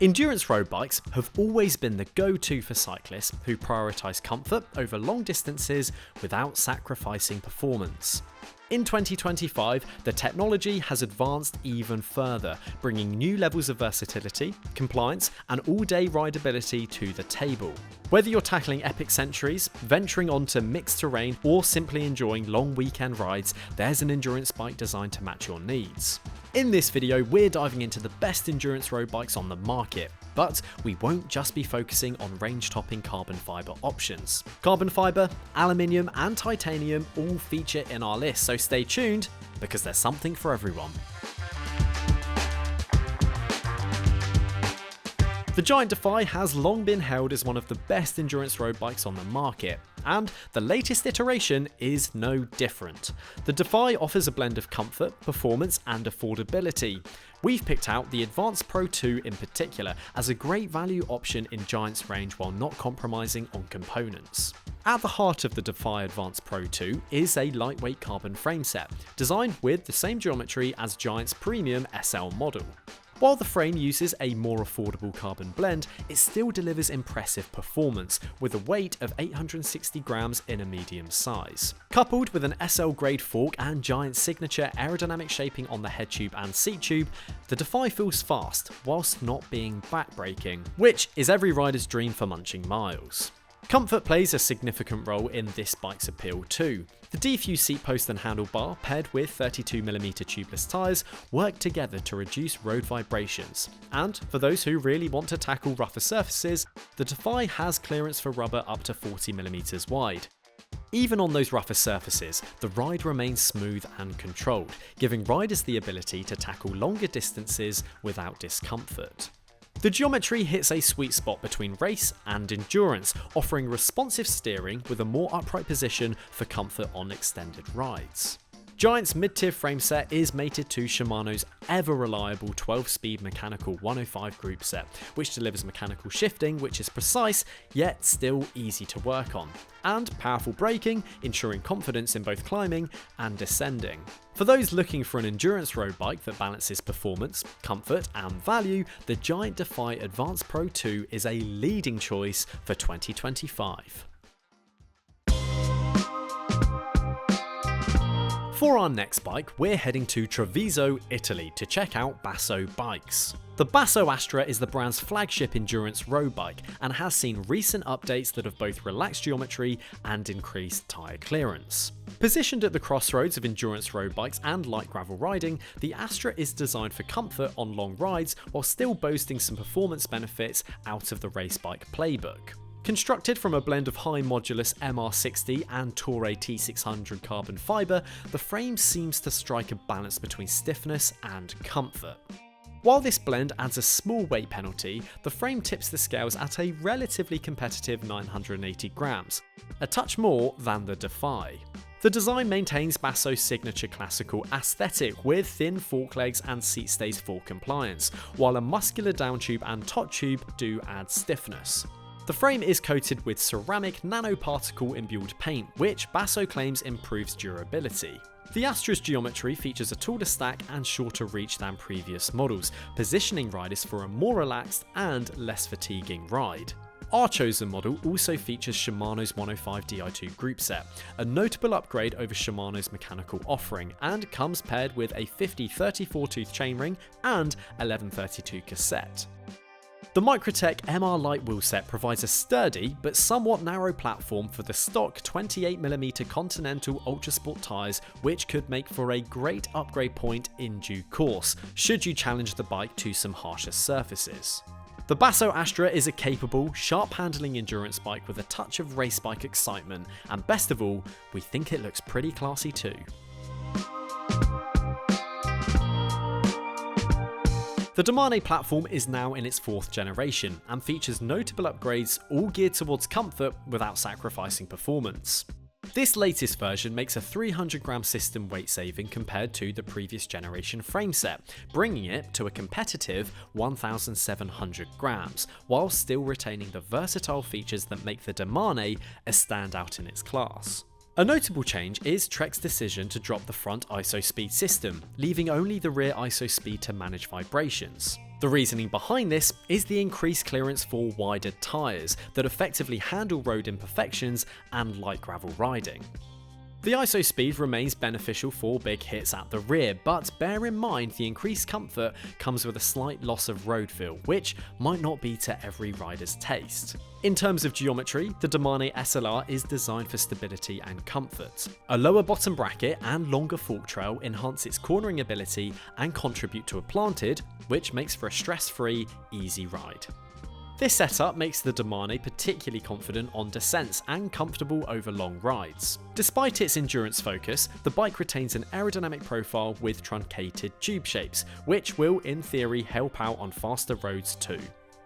Endurance road bikes have always been the go-to for cyclists who prioritise comfort over long distances without sacrificing performance. In 2025, the technology has advanced even further, bringing new levels of versatility, compliance, and all-day rideability to the table. Whether you're tackling epic centuries, venturing onto mixed terrain, or simply enjoying long weekend rides, there's an endurance bike designed to match your needs. In this video, we're diving into the best endurance road bikes on the market, but we won't just be focusing on range-topping carbon fibre options. Carbon fibre, aluminium, and titanium all feature in our list, so stay tuned because there's something for everyone. The giant Defy has long been held as one of the best endurance road bikes on the market, and the latest iteration is no different. The Defy offers a blend of comfort, performance, and affordability. We've picked out the Advance Pro 2 in particular as a great value option in Giant's range while not compromising on components. At the heart of the Defy Advance Pro 2 is a lightweight carbon frame set, designed with the same geometry as Giant's premium SL model. While the frame uses a more affordable carbon blend, it still delivers impressive performance, with a weight of 860 grams in a medium size. Coupled with an SL grade fork and Giant's signature aerodynamic shaping on the head tube and seat tube, the Defy feels fast, whilst not being backbreaking, which is every rider's dream for munching miles. Comfort plays a significant role in this bike's appeal too. The Defy seat post and handlebar, paired with 32mm tubeless tyres, work together to reduce road vibrations. And for those who really want to tackle rougher surfaces, the Defy has clearance for rubber up to 40mm wide. Even on those rougher surfaces, the ride remains smooth and controlled, giving riders the ability to tackle longer distances without discomfort. The geometry hits a sweet spot between race and endurance, offering responsive steering with a more upright position for comfort on extended rides. Giant's mid-tier frame set is mated to Shimano's ever-reliable 12-speed mechanical 105 group set, which delivers mechanical shifting which is precise yet still easy to work on, and powerful braking, ensuring confidence in both climbing and descending. For those looking for an endurance road bike that balances performance, comfort, and value, the Giant Defy Advance Pro 2 is a leading choice for 2025. For our next bike, we're heading to Treviso, Italy to check out Basso bikes. The Basso Astra is the brand's flagship endurance road bike and has seen recent updates that have both relaxed geometry and increased tyre clearance. Positioned at the crossroads of endurance road bikes and light gravel riding, the Astra is designed for comfort on long rides while still boasting some performance benefits out of the race bike playbook. Constructed from a blend of high modulus MR60 and Toray T600 carbon fibre, the frame seems to strike a balance between stiffness and comfort. While this blend adds a small weight penalty, the frame tips the scales at a relatively competitive 980 grams, a touch more than the Defy. The design maintains Basso's signature classical aesthetic with thin fork legs and seat stays for compliance, while a muscular down tube and top tube do add stiffness. The frame is coated with ceramic nanoparticle imbued paint, which Basso claims improves durability. The Astra's geometry features a taller stack and shorter reach than previous models, positioning riders for a more relaxed and less fatiguing ride. Our chosen model also features Shimano's 105 Di2 group set, a notable upgrade over Shimano's mechanical offering, and comes paired with a 50-34 tooth chainring and 11-32 cassette. The Microtech MR Light wheelset provides a sturdy but somewhat narrow platform for the stock 28mm Continental Ultrasport tyres, which could make for a great upgrade point in due course, should you challenge the bike to some harsher surfaces. The Basso Astra is a capable, sharp-handling endurance bike with a touch of race bike excitement, and best of all, we think it looks pretty classy too. The Domane platform is now in its 4th generation and features notable upgrades all geared towards comfort without sacrificing performance. This latest version makes a 300-gram system weight saving compared to the previous generation frame set, bringing it to a competitive 1,700 grams, while still retaining the versatile features that make the Domane a standout in its class. A notable change is Trek's decision to drop the front ISO speed system, leaving only the rear ISO speed to manage vibrations. The reasoning behind this is the increased clearance for wider tyres that effectively handle road imperfections and light gravel riding. The ISO speed remains beneficial for big hits at the rear, but bear in mind the increased comfort comes with a slight loss of road feel, which might not be to every rider's taste. In terms of geometry, the Domane SLR is designed for stability and comfort. A lower bottom bracket and longer fork trail enhance its cornering ability and contribute to a planted, which makes for a stress-free, easy ride. This setup makes the Domane particularly confident on descents and comfortable over long rides. Despite its endurance focus, the bike retains an aerodynamic profile with truncated tube shapes, which will in theory help out on faster roads too.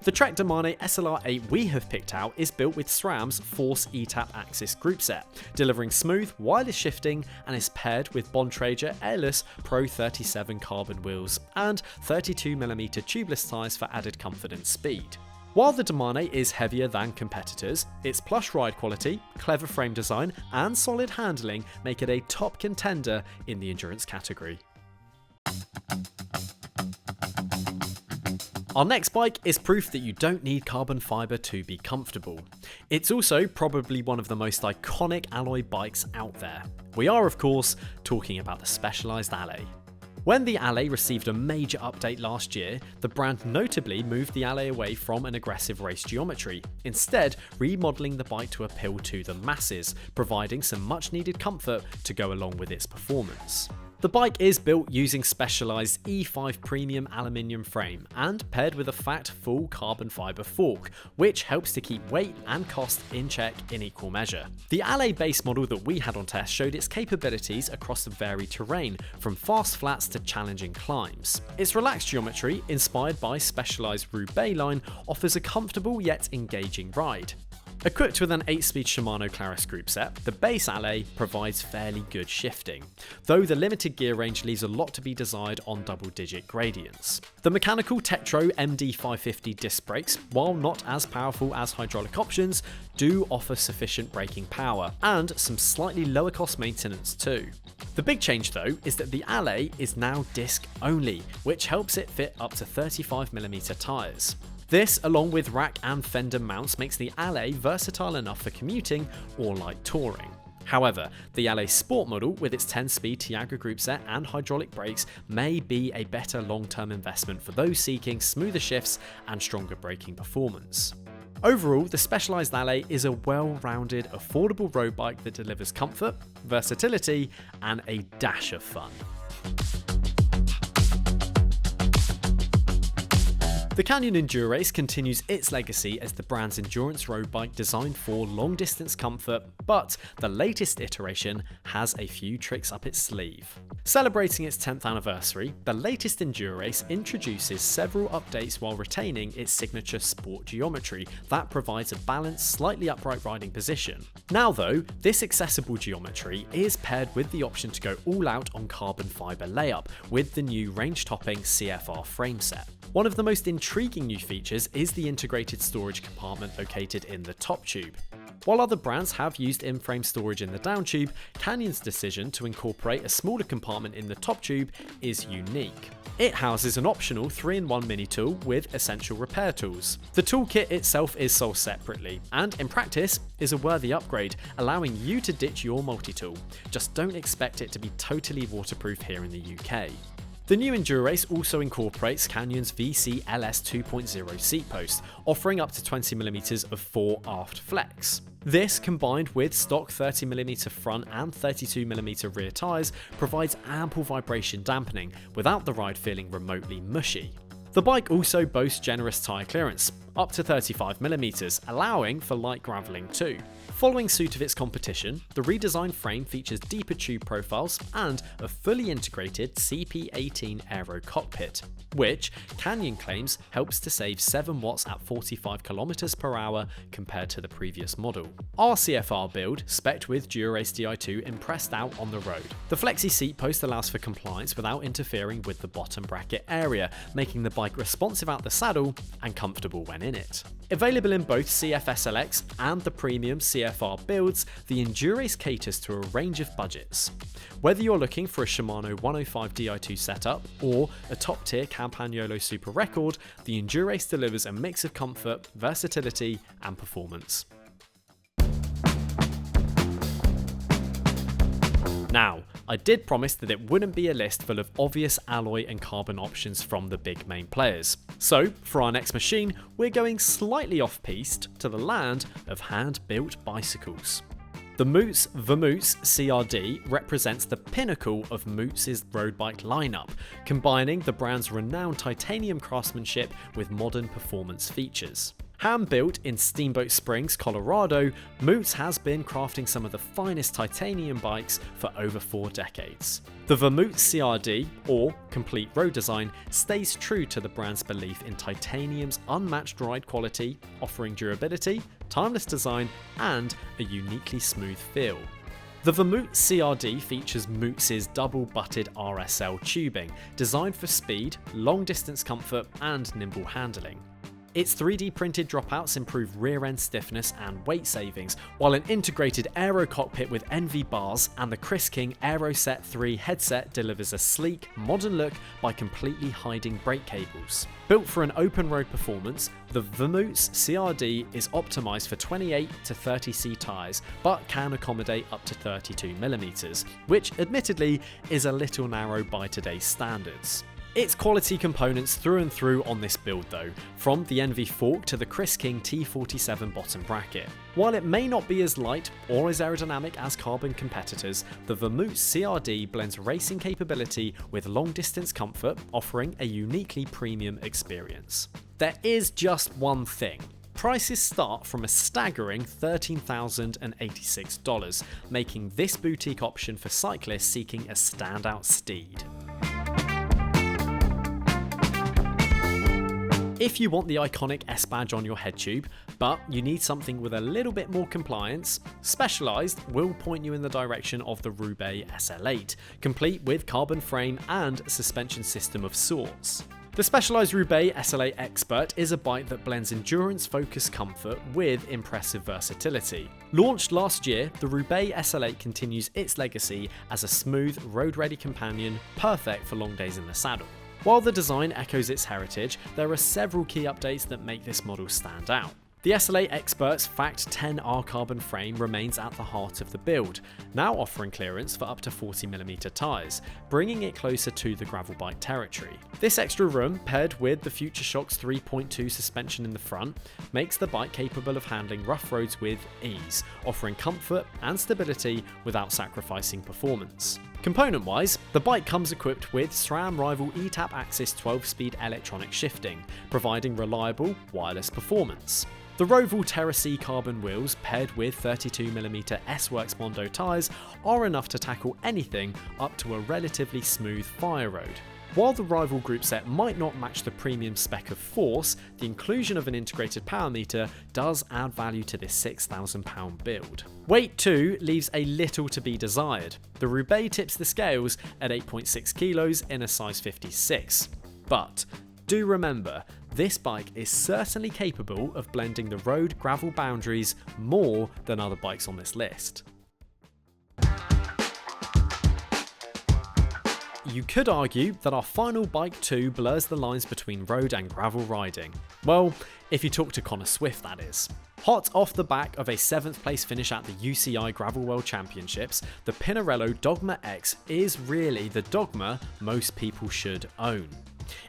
The Trek Domane SLR8 we have picked out is built with SRAM's Force ETAP Axis groupset, delivering smooth, wireless shifting, and is paired with Bontrager Airless Pro 37 carbon wheels and 32mm tubeless tyres for added comfort and speed. While the Domane is heavier than competitors, its plush ride quality, clever frame design, and solid handling make it a top contender in the endurance category. Our next bike is proof that you don't need carbon fibre to be comfortable. It's also probably one of the most iconic alloy bikes out there. We are, of course, talking about the Specialized Allez. When the Allez received a major update last year, the brand notably moved the Allez away from an aggressive race geometry, instead remodelling the bike to appeal to the masses, providing some much needed comfort to go along with its performance. The bike is built using Specialized E5 premium aluminium frame and paired with a fat full carbon fibre fork, which helps to keep weight and cost in check in equal measure. The Allez base model that we had on test showed its capabilities across the varied terrain, from fast flats to challenging climbs. Its relaxed geometry, inspired by Specialized Roubaix line, offers a comfortable yet engaging ride. Equipped with an 8-speed Shimano Claris groupset, the base Allez provides fairly good shifting, though the limited gear range leaves a lot to be desired on double-digit gradients. The mechanical Tektro MD550 disc brakes, while not as powerful as hydraulic options, do offer sufficient braking power, and some slightly lower cost maintenance too. The big change though is that the Allez is now disc only, which helps it fit up to 35mm tyres. This, along with rack and fender mounts, makes the Allez versatile enough for commuting or light touring. However, the Allez Sport model with its 10-speed Tiagra groupset and hydraulic brakes may be a better long-term investment for those seeking smoother shifts and stronger braking performance. Overall, the Specialized Allez is a well-rounded, affordable road bike that delivers comfort, versatility, and a dash of fun. The Canyon Endurace continues its legacy as the brand's endurance road bike designed for long-distance comfort, but the latest iteration has a few tricks up its sleeve. Celebrating its 10th anniversary, the latest Endurace introduces several updates while retaining its signature sport geometry that provides a balanced, slightly upright riding position. Now though, this accessible geometry is paired with the option to go all out on carbon fibre layup with the new range-topping CFR frame set. One of the most intriguing new features is the integrated storage compartment located in the top tube. While other brands have used in-frame storage in the down tube, Canyon's decision to incorporate a smaller compartment in the top tube is unique. It houses an optional 3-in-1 mini tool with essential repair tools. The toolkit itself is sold separately, and in practice is a worthy upgrade, allowing you to ditch your multi-tool. Just don't expect it to be totally waterproof here in the UK. The new Endurace also incorporates Canyon's VC LS 2.0 seat post, offering up to 20mm of fore aft flex. This, combined with stock 30mm front and 32mm rear tyres, provides ample vibration dampening without the ride feeling remotely mushy. The bike also boasts generous tyre clearance, up to 35mm, allowing for light gravelling too. Following suit of its competition, the redesigned frame features deeper tube profiles and a fully integrated CP18 aero cockpit, which Canyon claims helps to save 7 watts at 45 km/h compared to the previous model. Our CFR build, spec'd with Durace Di2, impressed out on the road. The flexi seat post allows for compliance without interfering with the bottom bracket area, making the bike responsive out the saddle and comfortable when when in it. Available in both CF SLX and the premium CFR builds, the Endurace caters to a range of budgets. Whether you're looking for a Shimano 105 Di2 setup or a top-tier Campagnolo Super Record, the Endurace delivers a mix of comfort, versatility and performance. Now, I did promise that it wouldn't be a list full of obvious alloy and carbon options from the big main players. So, for our next machine, we're going slightly off-piste to the land of hand-built bicycles. The Moots Vamoots CRD represents the pinnacle of Moots' road bike lineup, combining the brand's renowned titanium craftsmanship with modern performance features. Hand-built in Steamboat Springs, Colorado, Moots has been crafting some of the finest titanium bikes for over 4 decades. The Vamoots CRD, or Complete Road Design, stays true to the brand's belief in titanium's unmatched ride quality, offering durability, timeless design, and a uniquely smooth feel. The Vamoots CRD features Moots' double-butted RSL tubing, designed for speed, long-distance comfort, and nimble handling. Its 3D printed dropouts improve rear end stiffness and weight savings, while an integrated aero cockpit with NV bars and the Chris King AeroSet 3 headset delivers a sleek, modern look by completely hiding brake cables. Built for an open road performance, the Vamoots CRD is optimised for 28 to 30C tyres, but can accommodate up to 32mm, which admittedly is a little narrow by today's standards. It's quality components through and through on this build though, from the NV fork to the Chris King T47 bottom bracket. While it may not be as light or as aerodynamic as carbon competitors, the Vamoots CRD blends racing capability with long distance comfort, offering a uniquely premium experience. There is just one thing. Prices start from a staggering $13,086, making this boutique option for cyclists seeking a standout steed. If you want the iconic S badge on your head tube, but you need something with a little bit more compliance, Specialized will point you in the direction of the Roubaix SL8, complete with carbon frame and suspension system of sorts. The Specialized Roubaix SL8 Expert is a bike that blends endurance-focused comfort with impressive versatility. Launched last year, the Roubaix SL8 continues its legacy as a smooth, road-ready companion, perfect for long days in the saddle. While the design echoes its heritage, there are several key updates that make this model stand out. The SL8 Expert's Fact 10R carbon frame remains at the heart of the build, now offering clearance for up to 40mm tyres, bringing it closer to the gravel bike territory. This extra room, paired with the FutureShock's 3.2 suspension in the front, makes the bike capable of handling rough roads with ease, offering comfort and stability without sacrificing performance. Component-wise, the bike comes equipped with SRAM rival eTap Axis 12-speed electronic shifting, providing reliable wireless performance. The Roval Terra C carbon wheels paired with 32mm S-Works Mondo tyres are enough to tackle anything up to a relatively smooth fire road. While the rival group set might not match the premium spec of Force, the inclusion of an integrated power meter does add value to this £6,000 build. Weight too leaves a little to be desired. The Roubaix tips the scales at 8.6 kilos in a size 56. But do remember, this bike is certainly capable of blending the road gravel boundaries more than other bikes on this list. You could argue that our final bike too blurs the lines between road and gravel riding. Well, if you talk to Connor Swift, that is. Hot off the back of a 7th place finish at the UCI Gravel World Championships, the Pinarello Dogma X is really the Dogma most people should own.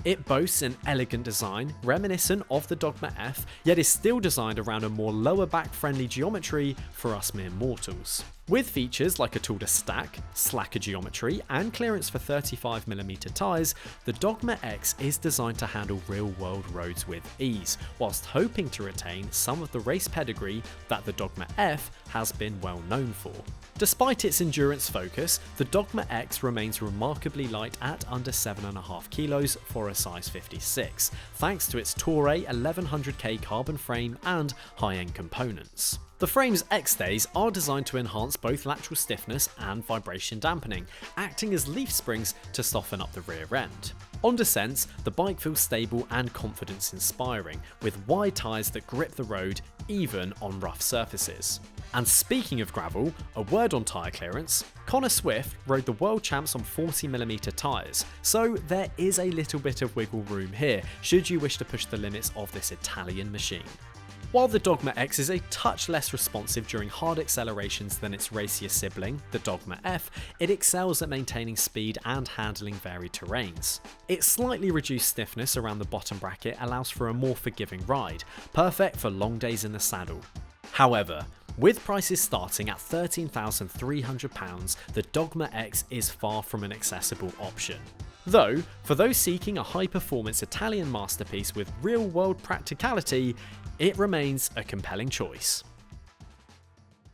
It boasts an elegant design, reminiscent of the Dogma F, yet is still designed around a more lower back friendly geometry for us mere mortals. With features like a tool to stack, slacker geometry, and clearance for 35mm tyres, the Dogma X is designed to handle real-world roads with ease, whilst hoping to retain some of the race pedigree that the Dogma F has been well known for. Despite its endurance focus, the Dogma X remains remarkably light at under 7.5 kilos for a size 56, thanks to its Touray 1100K carbon frame and high-end components. The frame's X-stays are designed to enhance both lateral stiffness and vibration dampening, acting as leaf springs to soften up the rear end. On descents, the bike feels stable and confidence-inspiring, with wide tyres that grip the road even on rough surfaces. And speaking of gravel, a word on tyre clearance, Connor Swift rode the world champs on 40mm tyres, so there is a little bit of wiggle room here should you wish to push the limits of this Italian machine. While the Dogma X is a touch less responsive during hard accelerations than its racier sibling, the Dogma F, it excels at maintaining speed and handling varied terrains. Its slightly reduced stiffness around the bottom bracket allows for a more forgiving ride, perfect for long days in the saddle. However, with prices starting at £13,300, the Dogma X is far from an accessible option. Though, for those seeking a high-performance Italian masterpiece with real-world practicality, it remains a compelling choice.